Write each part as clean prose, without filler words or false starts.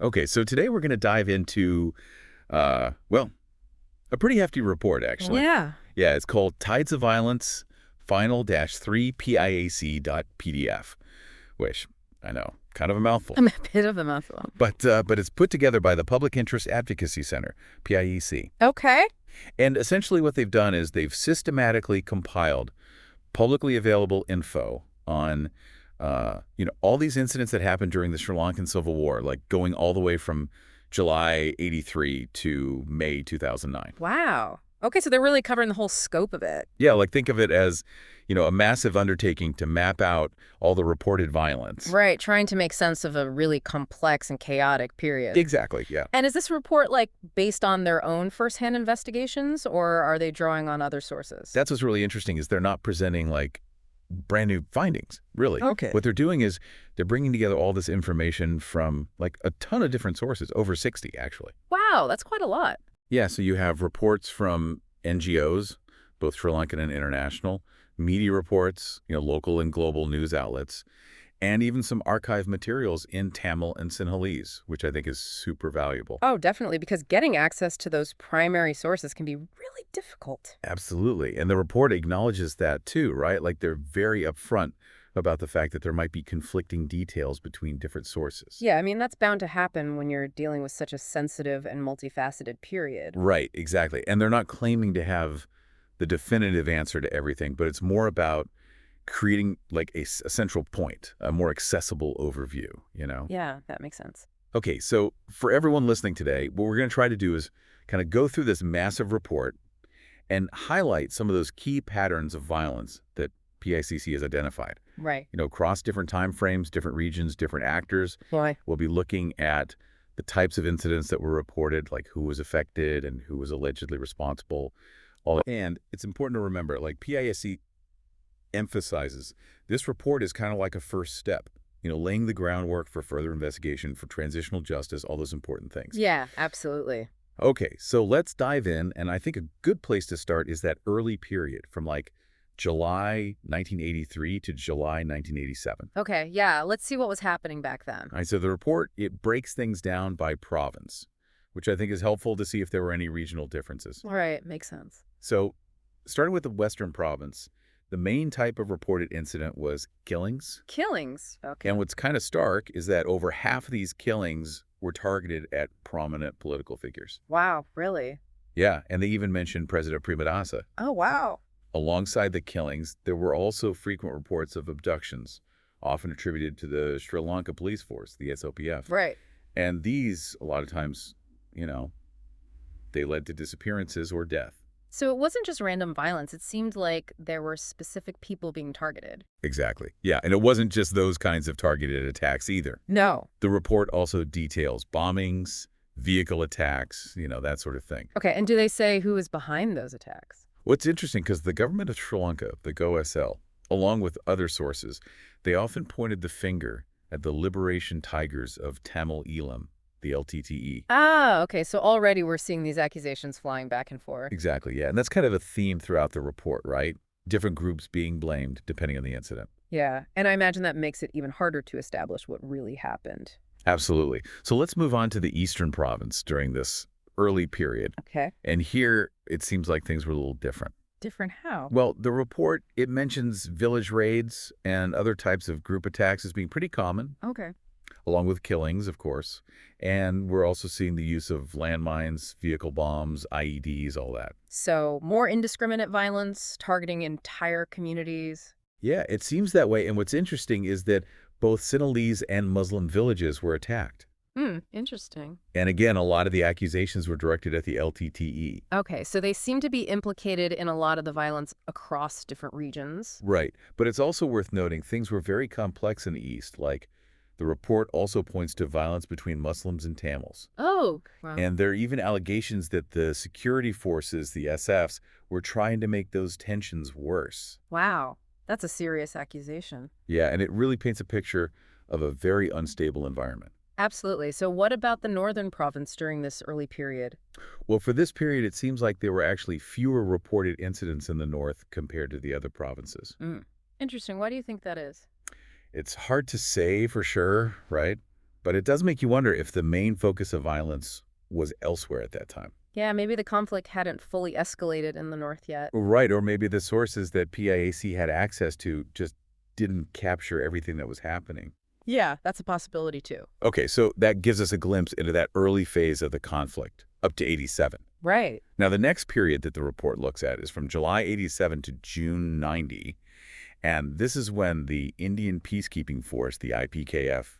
Okay, so today we're going to dive into, well, a pretty hefty report, actually. Yeah. Yeah, it's called Tides of Violence, Final-3 PIAC.PDF, which I know, kind of a mouthful. I'm a bit of a mouthful. But it's put together by the Public Interest Advocacy Center, PIEC. Okay. And essentially what they've done is they've systematically compiled publicly available info on all these incidents that happened during the Sri Lankan Civil War, like going all the way from July '83 to May 2009. Wow. Okay, so they're really covering the whole scope of it. Yeah, like think of it as, a massive undertaking to map out all the reported violence. Right, trying to make sense of a really complex and chaotic period. Exactly, yeah. And is this report, based on their own firsthand investigations, or are they drawing on other sources? That's what's really interesting is they're not presenting like brand new findings, really. Okay. What they're doing is they're bringing together all this information from like a ton of different sources, over 60 actually. Wow, that's quite a lot. Yeah, so you have reports from NGOs, both Sri Lankan and international, media reports, local and global news outlets, and even some archive materials in Tamil and Sinhalese, which I think is super valuable. Oh, definitely, because getting access to those primary sources can be really difficult. Absolutely. And the report acknowledges that too, right? Like they're very upfront about the fact that there might be conflicting details between different sources. Yeah, I mean, that's bound to happen when you're dealing with such a sensitive and multifaceted period. Right, exactly. And they're not claiming to have the definitive answer to everything, but it's more about creating like a central point, a more accessible overview. Yeah, that makes sense. Okay, so for everyone listening today, what we're going to try to do is kind of go through this massive report and highlight some of those key patterns of violence that PICC has identified. Right. Across different time frames, different regions, different actors. Why? We'll be looking at the types of incidents that were reported, like who was affected and who was allegedly responsible. And it's important to remember, like PISC emphasizes, this report is kind of like a first step, laying the groundwork for further investigation, for transitional justice, all those important things. Yeah, absolutely. Okay, so let's dive in, and I think a good place to start is that early period from like July 1983 to July 1987. Okay, yeah, let's see what was happening back then. All right, so the report, it breaks things down by province, which I think is helpful to see if there were any regional differences. All right, makes sense. So starting with the Western province, the main type of reported incident was killings. Killings. Okay. And what's kind of stark is that over half of these killings were targeted at prominent political figures. Wow, really? Yeah, and they even mentioned President Premadasa. Oh, wow. Alongside the killings, there were also frequent reports of abductions, often attributed to the Sri Lanka Police Force, the SOPF. Right. And these, a lot of times, they led to disappearances or death. So it wasn't just random violence. It seemed like there were specific people being targeted. Exactly. Yeah, and it wasn't just those kinds of targeted attacks either. No. The report also details bombings, vehicle attacks, that sort of thing. Okay, and do they say who is behind those attacks? What's interesting, because the government of Sri Lanka, the GOSL, along with other sources, they often pointed the finger at the liberation tigers of Tamil Eelam, the LTTE. Ah, okay, so already we're seeing these accusations flying back and forth. Exactly, yeah. And that's kind of a theme throughout the report, right? Different groups being blamed depending on the incident. Yeah, and I imagine that makes it even harder to establish what really happened. Absolutely. So let's move on to the Eastern Province during this early period. Okay. And here, it seems like things were a little different. Different how? Well, the report, it mentions village raids and other types of group attacks as being pretty common, Okay. along with killings, of course. And we're also seeing the use of landmines, vehicle bombs, IEDs, all that. So more indiscriminate violence, targeting entire communities. Yeah, it seems that way. And what's interesting is that both Sinhalese and Muslim villages were attacked. Interesting. And again, a lot of the accusations were directed at the LTTE. Okay, so they seem to be implicated in a lot of the violence across different regions. Right. But it's also worth noting things were very complex in the East. Like, the report also points to violence between Muslims and Tamils. Oh, wow. And there are even allegations that the security forces, the SFs, were trying to make those tensions worse. Wow, that's a serious accusation. Yeah, and it really paints a picture of a very unstable environment. Absolutely. So what about the northern province during this early period? Well, for this period, it seems like there were actually fewer reported incidents in the north compared to the other provinces. Interesting. Why do you think that is? It's hard to say for sure, right? But it does make you wonder if the main focus of violence was elsewhere at that time. Yeah, maybe the conflict hadn't fully escalated in the north yet. Right, or maybe the sources that PIAC had access to just didn't capture everything that was happening. Yeah, that's a possibility too. Okay, so that gives us a glimpse into that early phase of the conflict, up to 87. Right. Now, the next period that the report looks at is from July 87 to June 90, and this is when the Indian Peacekeeping Force, the IPKF,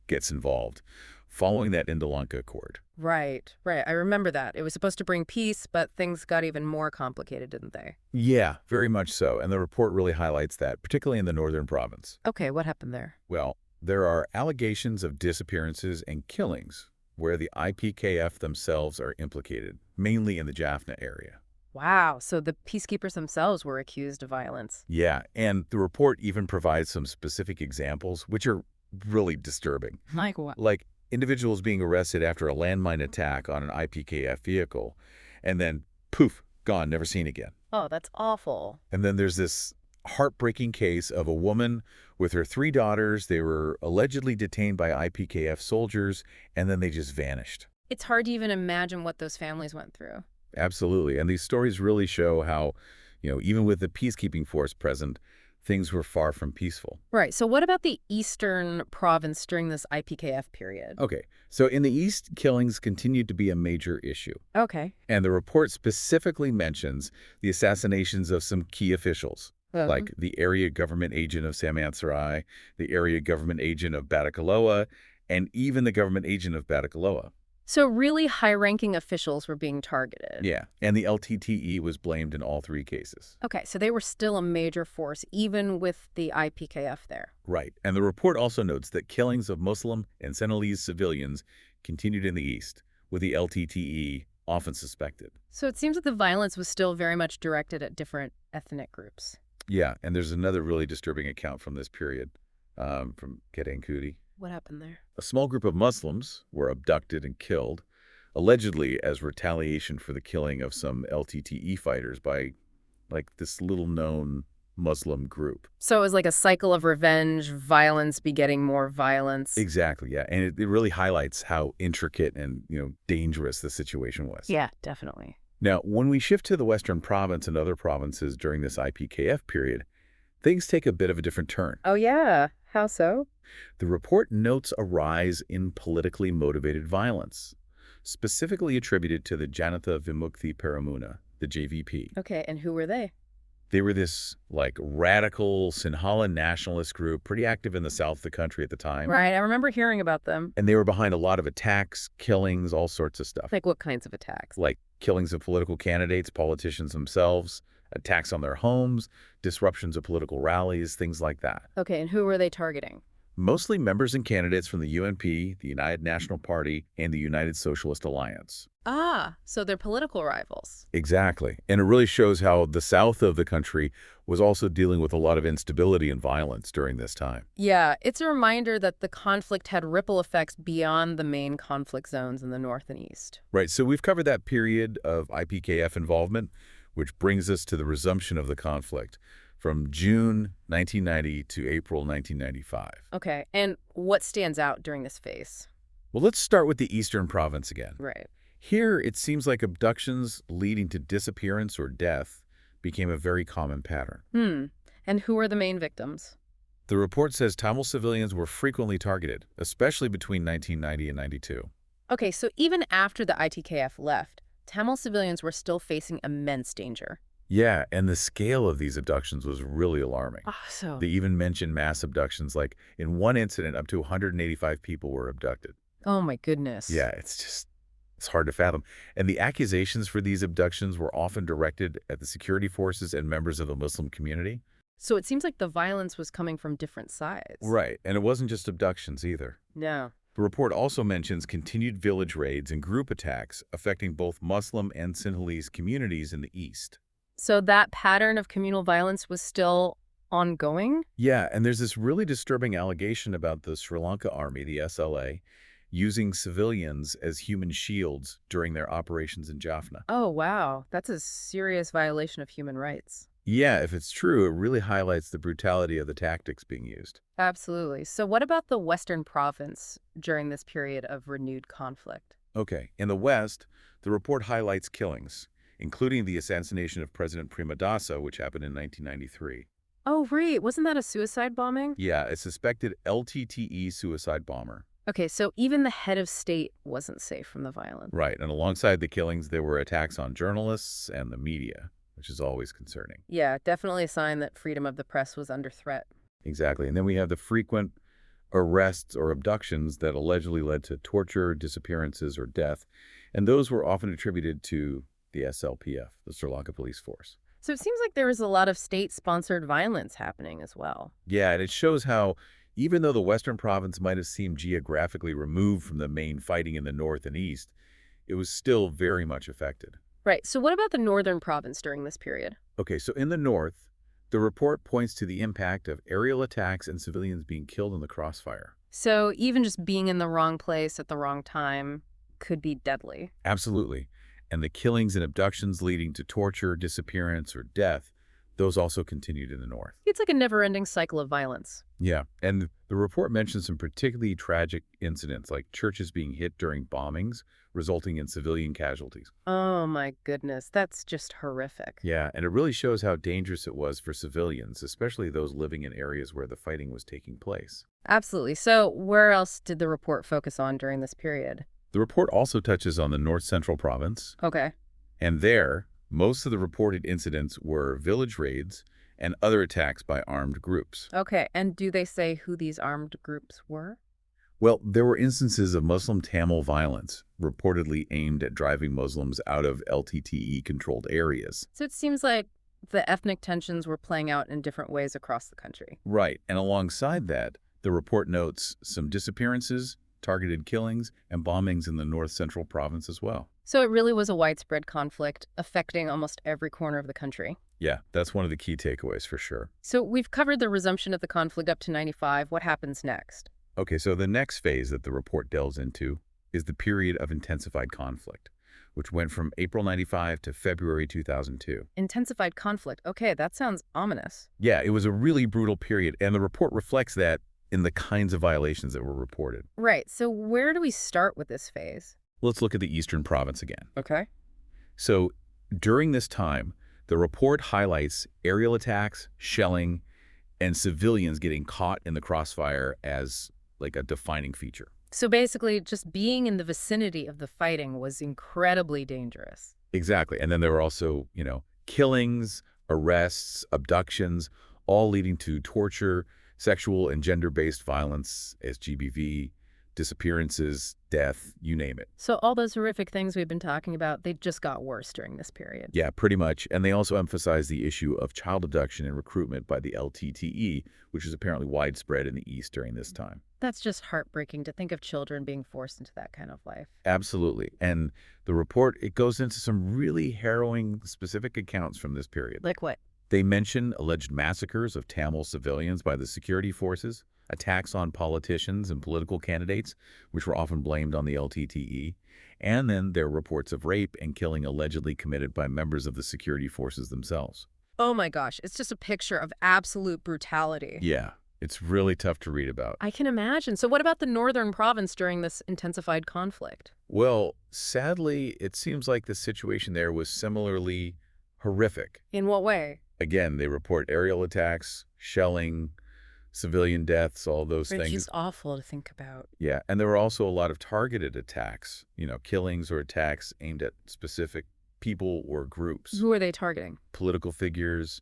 gets involved, following that Indolanka Accord. Right, right. I remember that. It was supposed to bring peace, but things got even more complicated, didn't they? Yeah, very much so, and the report really highlights that, particularly in the northern province. Okay, what happened there? Well, there are allegations of disappearances and killings where the IPKF themselves are implicated, mainly in the Jaffna area. Wow, so the peacekeepers themselves were accused of violence. Yeah, and the report even provides some specific examples, which are really disturbing. Like what? Like individuals being arrested after a landmine attack on an IPKF vehicle, and then poof, gone, never seen again. Oh, that's awful. And then there's this heartbreaking case of a woman with her 3 daughters. They were allegedly detained by IPKF soldiers, and then they just vanished. It's hard to even imagine what those families went through. Absolutely. And these stories really show how, even with the peacekeeping force present, things were far from peaceful. Right, so what about the eastern province during this IPKF period? Okay, so in the East, killings continued to be a major issue. Okay. And the report specifically mentions the assassinations of some key officials, like the area government agent of Samansarai, the area government agent of Batticaloa, and even the government agent of Batticaloa. So really high-ranking officials were being targeted. Yeah, and the LTTE was blamed in all 3 cases. Okay, so they were still a major force, even with the IPKF there. Right, and the report also notes that killings of Muslim and Senegalese civilians continued in the East, with the LTTE often suspected. So it seems that the violence was still very much directed at different ethnic groups. Yeah, and there's another really disturbing account from this period, from Ketenkudi. What happened there? A small group of Muslims were abducted and killed, allegedly as retaliation for the killing of some LTTE fighters by, this little-known Muslim group. So it was like a cycle of revenge, violence begetting more violence. Exactly, yeah. And it really highlights how intricate and, dangerous the situation was. Yeah, definitely. Now, when we shift to the Western province and other provinces during this IPKF period, things take a bit of a different turn. Oh, yeah. How so? The report notes a rise in politically motivated violence, specifically attributed to the Janatha Vimukthi Peramuna, the JVP. Okay, and who were they? They were this, radical Sinhala nationalist group, pretty active in the south of the country at the time. Right, I remember hearing about them. And they were behind a lot of attacks, killings, all sorts of stuff. Like what kinds of attacks? Like killings of political candidates, politicians themselves, attacks on their homes, disruptions of political rallies, things like that. Okay, and who were they targeting? Mostly members and candidates from the UNP, the United National Party, and the United Socialist Alliance. Ah, so they're political rivals. Exactly. And it really shows how the south of the country was also dealing with a lot of instability and violence during this time. Yeah, it's a reminder that the conflict had ripple effects beyond the main conflict zones in the north and east. Right, so we've covered that period of IPKF involvement, which brings us to the resumption of the conflict from June 1990 to April 1995. Okay, and what stands out during this phase? Well, let's start with the Eastern Province again. Right. Here, it seems like abductions leading to disappearance or death became a very common pattern. And who are the main victims? The report says Tamil civilians were frequently targeted, especially between 1990 and 92. Okay, so even after the ITKF left, Tamil civilians were still facing immense danger. Yeah, and the scale of these abductions was really alarming. So They even mentioned mass abductions, like in one incident, up to 185 people were abducted. oh my goodness. Yeah, it's hard to fathom. And the accusations for these abductions were often directed at the security forces and members of the Muslim community. So it seems like the violence was coming from different sides. Right, and it wasn't just abductions either. No. The report also mentions continued village raids and group attacks affecting both Muslim and Sinhalese communities in the east. So that pattern of communal violence was still ongoing? Yeah, and there's this really disturbing allegation about the Sri Lanka Army, the SLA, using civilians as human shields during their operations in Jaffna. Oh, wow. That's a serious violation of human rights. Yeah, if it's true, it really highlights the brutality of the tactics being used. Absolutely. So what about the Western province during this period of renewed conflict? Okay, in the West, the report highlights killings, including the assassination of President Primadasa, which happened in 1993. Oh, right. Wasn't that a suicide bombing? Yeah, a suspected LTTE suicide bomber. Okay, so even the head of state wasn't safe from the violence. Right, and alongside the killings, there were attacks on journalists and the media, which is always concerning. Yeah, definitely a sign that freedom of the press was under threat. Exactly. And then we have the frequent arrests or abductions that allegedly led to torture, disappearances, or death. And those were often attributed to the SLPF, the Sri Lanka Police Force. So it seems like there was a lot of state-sponsored violence happening as well. Yeah, and it shows how even though the Western province might have seemed geographically removed from the main fighting in the north and east, it was still very much affected. Right, so what about the northern province during this period? Okay, so in the north, the report points to the impact of aerial attacks and civilians being killed in the crossfire. So even just being in the wrong place at the wrong time could be deadly. Absolutely. And the killings and abductions leading to torture, disappearance, or death, those also continued in the north. It's like a never-ending cycle of violence. Yeah, and the report mentions some particularly tragic incidents, like churches being hit during bombings, resulting in civilian casualties. Oh my goodness, that's just horrific. Yeah, and it really shows how dangerous it was for civilians, especially those living in areas where the fighting was taking place. Absolutely. So where else did the report focus on during this period? The report also touches on the North Central Province, Okay. and there, most of the reported incidents were village raids and other attacks by armed groups. Okay, and do they say who these armed groups were? Well, there were instances of Muslim Tamil violence, reportedly aimed at driving Muslims out of LTTE-controlled areas. So it seems like the ethnic tensions were playing out in different ways across the country. Right, and alongside that, the report notes some disappearances, targeted killings, and bombings in the North Central Province as well. So it really was a widespread conflict affecting almost every corner of the country. Yeah, that's one of the key takeaways for sure. So we've covered the resumption of the conflict up to 95. What happens next? Okay, so the next phase that the report delves into is the period of intensified conflict, which went from April 95 to February 2002. Intensified conflict. Okay, that sounds ominous. Yeah, it was a really brutal period, and the report reflects that in the kinds of violations that were reported. Right, so where do we start with this phase? Let's look at the Eastern Province again. Okay. So during this time, the report highlights aerial attacks, shelling, and civilians getting caught in the crossfire as like a defining feature. So basically, just being in the vicinity of the fighting was incredibly dangerous. Exactly. And then there were also, killings, arrests, abductions, all leading to torture, sexual and gender-based violence, SGBV, disappearances, death, you name it. So all those horrific things we've been talking about, they just got worse during this period. Yeah, pretty much. And they also emphasize the issue of child abduction and recruitment by the LTTE, which is apparently widespread in the East during this time. That's just heartbreaking to think of children being forced into that kind of life. Absolutely. And the report, it goes into some really harrowing specific accounts from this period. Like what? They mention alleged massacres of Tamil civilians by the security forces, attacks on politicians and political candidates, which were often blamed on the LTTE, and then there are reports of rape and killing allegedly committed by members of the security forces themselves. Oh my gosh, it's just a picture of absolute brutality. Yeah, it's really tough to read about. I can imagine. So what about the northern province during this intensified conflict? Well, sadly, it seems like the situation there was similarly horrific. In what way? Again, they report aerial attacks, shelling, civilian deaths, all those It's things. just awful to think about. Yeah, and there were also a lot of targeted attacks, killings or attacks aimed at specific people or groups, Who are they targeting? political figures,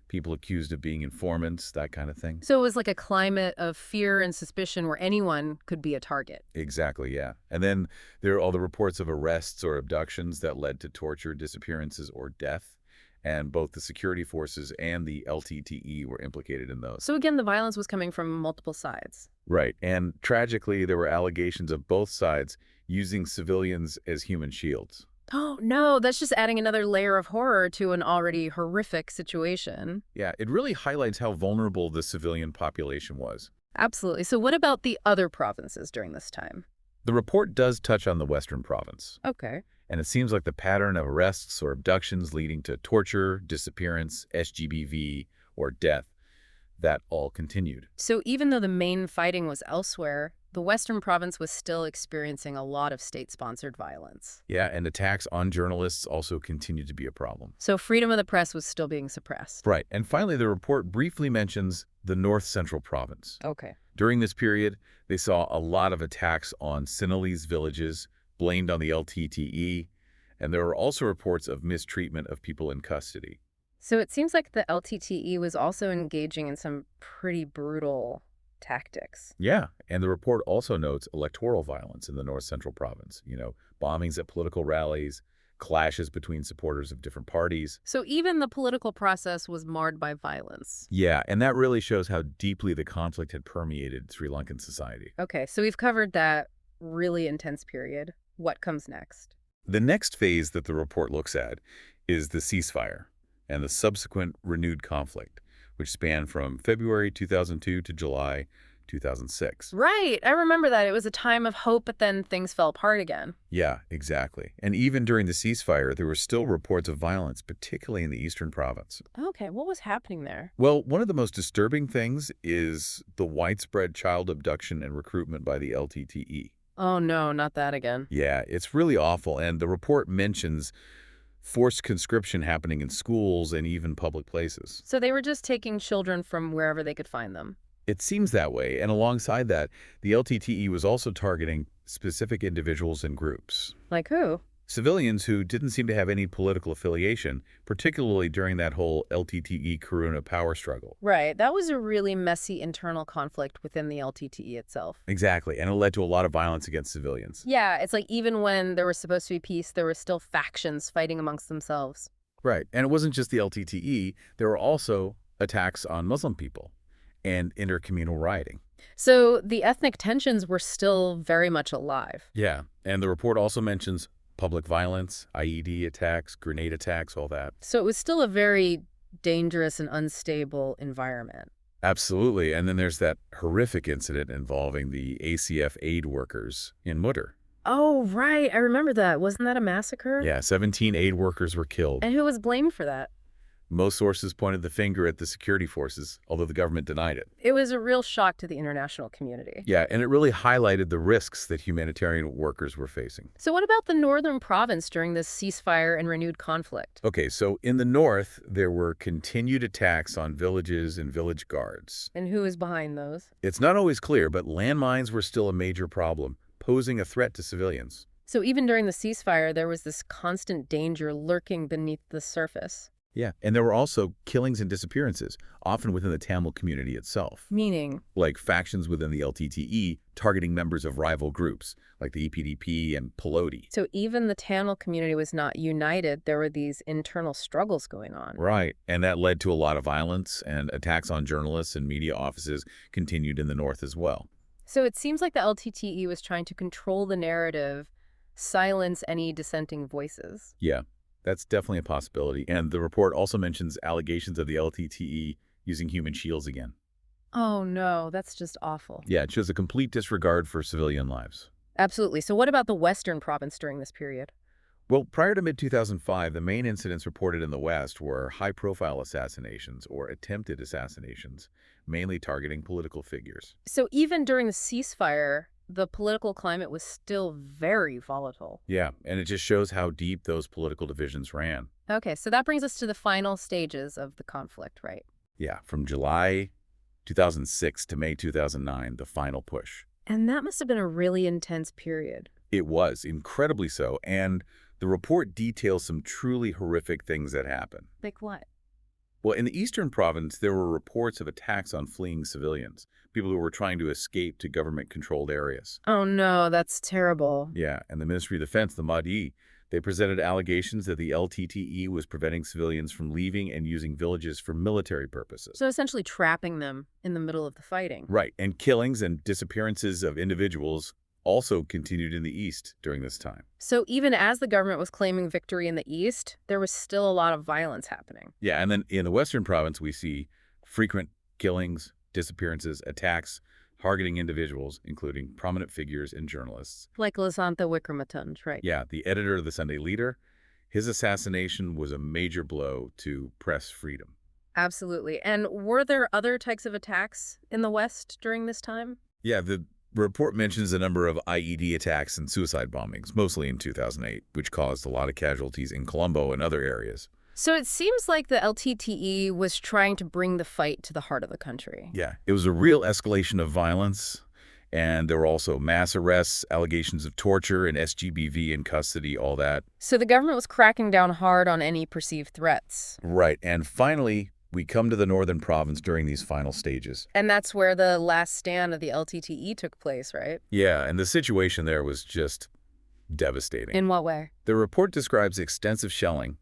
people accused of being informants, that kind of thing. So it was like a climate of fear and suspicion where anyone could be a target. Exactly, yeah. And then there are all the reports of arrests or abductions that led to torture, disappearances, or death. And both the security forces and the LTTE were implicated in those. So again, the violence was coming from multiple sides. Right. And tragically, there were allegations of both sides using civilians as human shields. Oh, no, that's just adding another layer of horror to an already horrific situation. Yeah, it really highlights how vulnerable the civilian population was. Absolutely. So what about the other provinces during this time? The report does touch on the Western Province. Okay. And it seems like the pattern of arrests or abductions leading to torture, disappearance, SGBV, or death, that all continued. So even though the main fighting was elsewhere, the Western province was still experiencing a lot of state-sponsored violence. Yeah, and attacks on journalists also continued to be a problem. So freedom of the press was still being suppressed. Right, and finally, the report briefly mentions the North Central Province. Okay. During this period, they saw a lot of attacks on Sinhalese villages, blamed on the LTTE, and there were also reports of mistreatment of people in custody. So it seems like the LTTE was also engaging in some pretty brutal tactics. Yeah, and the report also notes electoral violence in the North Central Province. Bombings at political rallies, clashes between supporters of different parties. So even the political process was marred by violence. Yeah, and that really shows how deeply the conflict had permeated Sri Lankan society. Okay, so we've covered that really intense period. What comes next? The next phase that the report looks at is the ceasefire and the subsequent renewed conflict, which spanned from February 2002 to July 2006. Right, I remember that. It was a time of hope, but then things fell apart again. Yeah, exactly. And even during the ceasefire, there were still reports of violence, particularly in the eastern province. Okay, what was happening there? Well, one of the most disturbing things is the widespread child abduction and recruitment by the LTTE. Oh no, not that again. Yeah, it's really awful, and the report mentions forced conscription happening in schools and even public places. So they were just taking children from wherever they could find them. It seems that way, and alongside that, the LTTE was also targeting specific individuals and groups. Like who? Civilians who didn't seem to have any political affiliation, particularly during that whole LTTE Karuna power struggle. Right, that was a really messy internal conflict within the LTTE itself. Exactly, and it led to a lot of violence against civilians. Yeah, it's like even when there was supposed to be peace, there were still factions fighting amongst themselves. Right, and it wasn't just the LTTE, there were also attacks on Muslim people and intercommunal rioting. So the ethnic tensions were still very much alive. Yeah, and the report also mentions public violence, IED attacks, grenade attacks, all that. So it was still a very dangerous and unstable environment. Absolutely, and then there's that horrific incident involving the ACF aid workers in Mudder. Oh, right. I remember that. Wasn't that a massacre? Yeah, 17 aid workers were killed. And who was blamed for that? Most sources pointed the finger at the security forces, although the government denied it. It was a real shock to the international community. Yeah, and it really highlighted the risks that humanitarian workers were facing. So what about the northern province during this ceasefire and renewed conflict? Okay, so in the north, there were continued attacks on villages and village guards. And who is behind those? It's not always clear, but landmines were still a major problem, posing a threat to civilians. So even during the ceasefire, there was this constant danger lurking beneath the surface. Yeah, and there were also killings and disappearances, often within the Tamil community itself. Meaning? Like factions within the LTTE targeting members of rival groups, like the EPDP and Peloti. So even the Tamil community was not united. There were these internal struggles going on. Right, and that led to a lot of violence, and attacks on journalists and media offices continued in the north as well. So it seems like the LTTE was trying to control the narrative, silence any dissenting voices. Yeah, that's definitely a possibility. And the report also mentions allegations of the LTTE using human shields again. Oh no, that's just awful. Yeah, it shows a complete disregard for civilian lives. Absolutely. So what about the Western province during this period? Well, prior to mid-2005, the main incidents reported in the West were high-profile assassinations or attempted assassinations, mainly targeting political figures. So even during the ceasefire, the political climate was still very volatile. Yeah, and it just shows how deep those political divisions ran. Okay, so that brings us to the final stages of the conflict, right? Yeah, from July 2006 to May 2009, the final push. And that must have been a really intense period. It was, incredibly so, and the report details some truly horrific things that happened. Like what? Well, in the eastern province, there were reports of attacks on fleeing civilians, people who were trying to escape to government-controlled areas. Oh no, that's terrible. Yeah, and the Ministry of Defense, the MOD, they presented allegations that the LTTE was preventing civilians from leaving and using villages for military purposes. So essentially trapping them in the middle of the fighting. Right, and killings and disappearances of individuals also continued in the east during this time. So even as the government was claiming victory in the east, there was still a lot of violence happening. Yeah, and then in the western province, we see frequent killings, disappearances, attacks, targeting individuals, including prominent figures and journalists. Like Lasantha Wickramatunge, right? Yeah, the editor of the Sunday Leader, his assassination was a major blow to press freedom. Absolutely. And were there other types of attacks in the West during this time? Yeah, the report mentions a number of IED attacks and suicide bombings, mostly in 2008, which caused a lot of casualties in Colombo and other areas. So it seems like the LTTE was trying to bring the fight to the heart of the country. Yeah, it was a real escalation of violence, and there were also mass arrests, allegations of torture, and SGBV in custody, all that. So the government was cracking down hard on any perceived threats. Right, and finally, we come to the northern province during these final stages. And that's where the last stand of the LTTE took place, right? Yeah, and the situation there was just devastating. In what way? The report describes extensive shelling,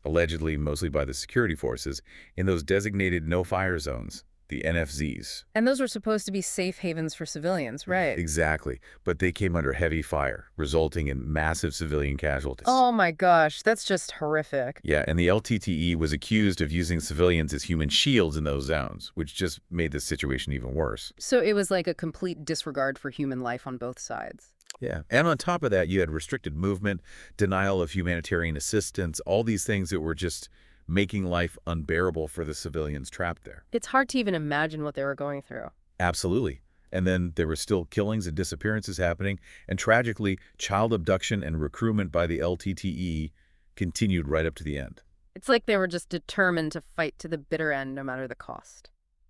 allegedly mostly by the security forces, in those designated no-fire zones, the NFZs. And those were supposed to be safe havens for civilians, right? Exactly, but they came under heavy fire, resulting in massive civilian casualties. Oh my gosh, that's just horrific. Yeah, and the LTTE was accused of using civilians as human shields in those zones, which just made the situation even worse. So it was like a complete disregard for human life on both sides. Yeah, and on top of that, you had restricted movement, denial of humanitarian assistance, all these things that were just making life unbearable for the civilians trapped there. It's hard to even imagine what they were going through. Absolutely. And then there were still killings and disappearances happening, and tragically, child abduction and recruitment by the LTTE continued right up to the end. It's like they were just determined to fight to the bitter end, no matter the cost.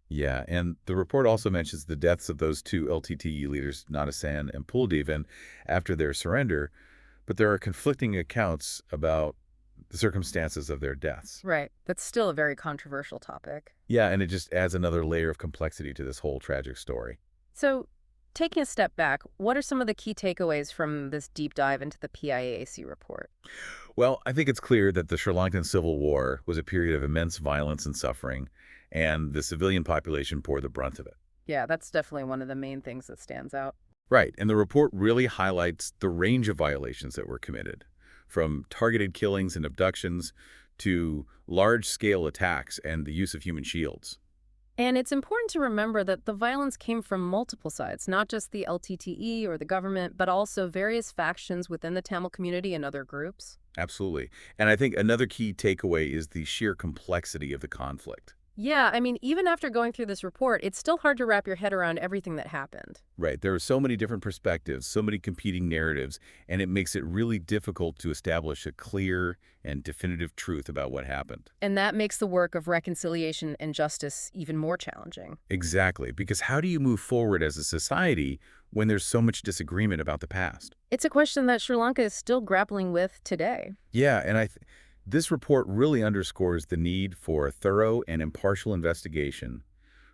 Yeah, and the report also mentions the deaths of those two LTTE leaders, Nadasan and Puldevan, after their surrender, but there are conflicting accounts about the circumstances of their deaths. Right. That's still a very controversial topic. Yeah, and it just adds another layer of complexity to this whole tragic story. So, taking a step back, what are some of the key takeaways from this deep dive into the PIAAC report? Well, I think it's clear that the Sri Lankan Civil War was a period of immense violence and suffering, and the civilian population bore the brunt of it. Yeah, that's definitely one of the main things that stands out. Right, and the report really highlights the range of violations that were committed, from targeted killings and abductions to large-scale attacks and the use of human shields. And it's important to remember that the violence came from multiple sides, not just the LTTE or the government, but also various factions within the Tamil community and other groups. Absolutely. And I think another key takeaway is the sheer complexity of the conflict. Yeah, I mean, even after going through this report, it's still hard to wrap your head around everything that happened. Right. There are so many different perspectives, so many competing narratives, and it makes it really difficult to establish a clear and definitive truth about what happened. And that makes the work of reconciliation and justice even more challenging. Exactly. Because how do you move forward as a society when there's so much disagreement about the past? It's a question that Sri Lanka is still grappling with today. Yeah, and this report really underscores the need for a thorough and impartial investigation,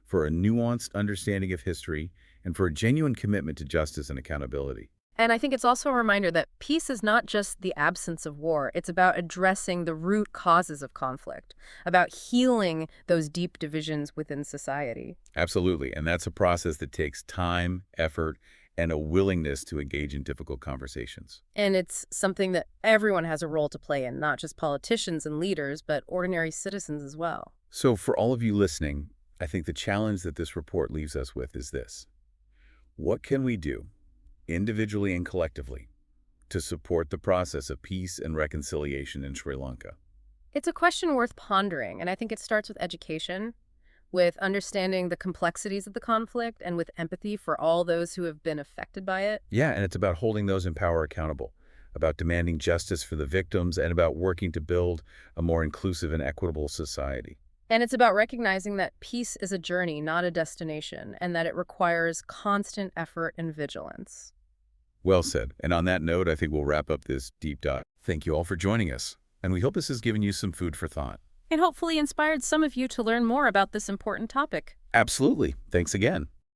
for a nuanced understanding of history, and for a genuine commitment to justice and accountability. And I think it's also a reminder that peace is not just the absence of war. It's about addressing the root causes of conflict, about healing those deep divisions within society. Absolutely, and that's a process that takes time, effort, and a willingness to engage in difficult conversations. And it's something that everyone has a role to play in, not just politicians and leaders, but ordinary citizens as well. So for all of you listening, I think the challenge that this report leaves us with is this. What can we do, individually and collectively, to support the process of peace and reconciliation in Sri Lanka? It's a question worth pondering, and I think it starts with education, with understanding the complexities of the conflict, and with empathy for all those who have been affected by it. Yeah, and it's about holding those in power accountable, about demanding justice for the victims, and about working to build a more inclusive and equitable society. And it's about recognizing that peace is a journey, not a destination, and that it requires constant effort and vigilance. Well said. And on that note, I think we'll wrap up this deep dive. Thank you all for joining us, and we hope this has given you some food for thought. And hopefully inspired some of you to learn more about this important topic. Absolutely. Thanks again.